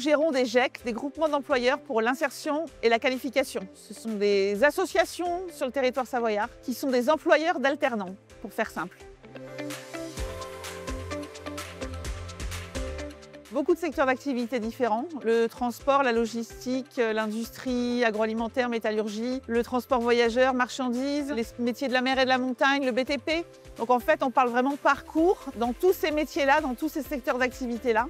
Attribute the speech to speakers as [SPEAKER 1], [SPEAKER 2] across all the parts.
[SPEAKER 1] gérons des GEC, des groupements d'employeurs pour l'insertion et la qualification. Ce sont des associations sur le territoire savoyard qui sont des employeurs d'alternants, pour faire simple. Beaucoup de secteurs d'activité différents, le transport, la logistique, l'industrie agroalimentaire, métallurgie, le transport voyageurs, marchandises, les métiers de la mer et de la montagne, le BTP. Donc en fait, on parle vraiment de parcours dans tous ces métiers-là, dans tous ces secteurs d'activité-là.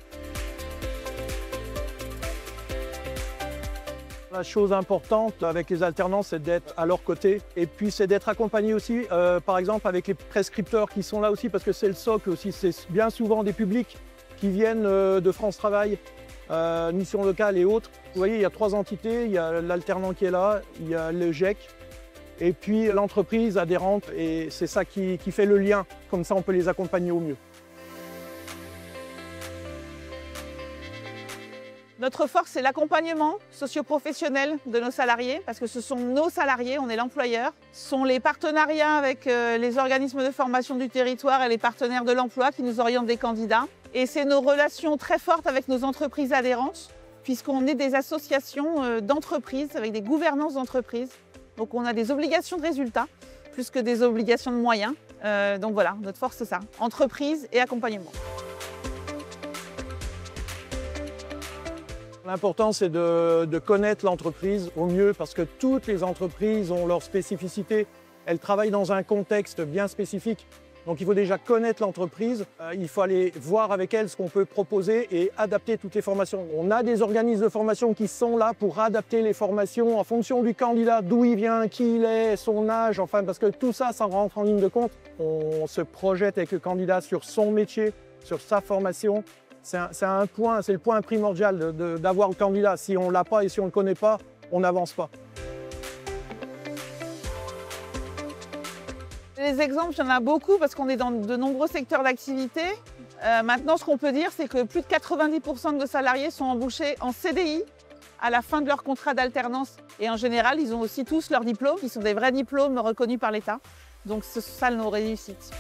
[SPEAKER 2] La chose importante avec les alternants, c'est d'être à leur côté et puis c'est d'être accompagné aussi, par exemple avec les prescripteurs qui sont là aussi parce que c'est le socle aussi, c'est bien souvent des publics qui viennent de France Travail, Mission Locale et autres. Vous voyez, il y a 3 entités, il y a l'alternant qui est là, il y a le GEC et puis l'entreprise adhérente et c'est ça qui fait le lien. Comme ça, on peut les accompagner au mieux.
[SPEAKER 1] Notre force, c'est l'accompagnement socio-professionnel de nos salariés, parce que ce sont nos salariés, on est l'employeur. Ce sont les partenariats avec les organismes de formation du territoire et les partenaires de l'emploi qui nous orientent des candidats. Et c'est nos relations très fortes avec nos entreprises adhérentes, puisqu'on est des associations d'entreprises, avec des gouvernances d'entreprises. Donc on a des obligations de résultats, plus que des obligations de moyens. Donc voilà, notre force, c'est ça, entreprise et accompagnement.
[SPEAKER 2] L'important, c'est de connaître l'entreprise au mieux parce que toutes les entreprises ont leur spécificité. Elles travaillent dans un contexte bien spécifique. Donc il faut déjà connaître l'entreprise. Il faut aller voir avec elle ce qu'on peut proposer et adapter toutes les formations. On a des organismes de formation qui sont là pour adapter les formations en fonction du candidat, d'où il vient, qui il est, son âge, enfin parce que tout ça, ça rentre en ligne de compte. On se projette avec le candidat sur son métier, sur sa formation. C'est le point primordial d'avoir le candidat. Si on ne l'a pas et si on ne le connaît pas, on n'avance pas.
[SPEAKER 1] Les exemples, il y en a beaucoup parce qu'on est dans de nombreux secteurs d'activité. Maintenant, ce qu'on peut dire, c'est que plus de 90% de nos salariés sont embauchés en CDI à la fin de leur contrat d'alternance. Et en général, ils ont aussi tous leurs diplômes, qui sont des vrais diplômes reconnus par l'État. Donc c'est ça nos réussites.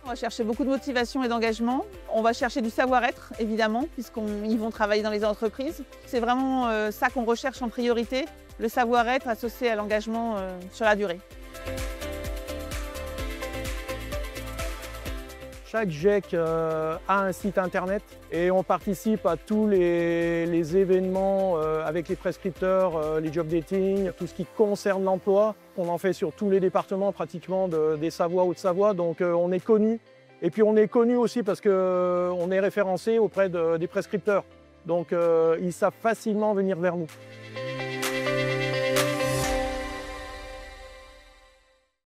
[SPEAKER 1] On va chercher beaucoup de motivation et d'engagement. On va chercher du savoir-être, évidemment, puisqu'ils vont travailler dans les entreprises. C'est vraiment ça qu'on recherche en priorité, le savoir-être associé à l'engagement sur la durée.
[SPEAKER 2] Chaque GEC a un site internet et on participe à tous les événements avec les prescripteurs, les job dating, tout ce qui concerne l'emploi. On en fait sur tous les départements pratiquement des Savoie, Haute-Savoie, donc on est connu. Et puis on est connu aussi parce qu'on est référencé auprès des prescripteurs. Donc ils savent facilement venir vers nous.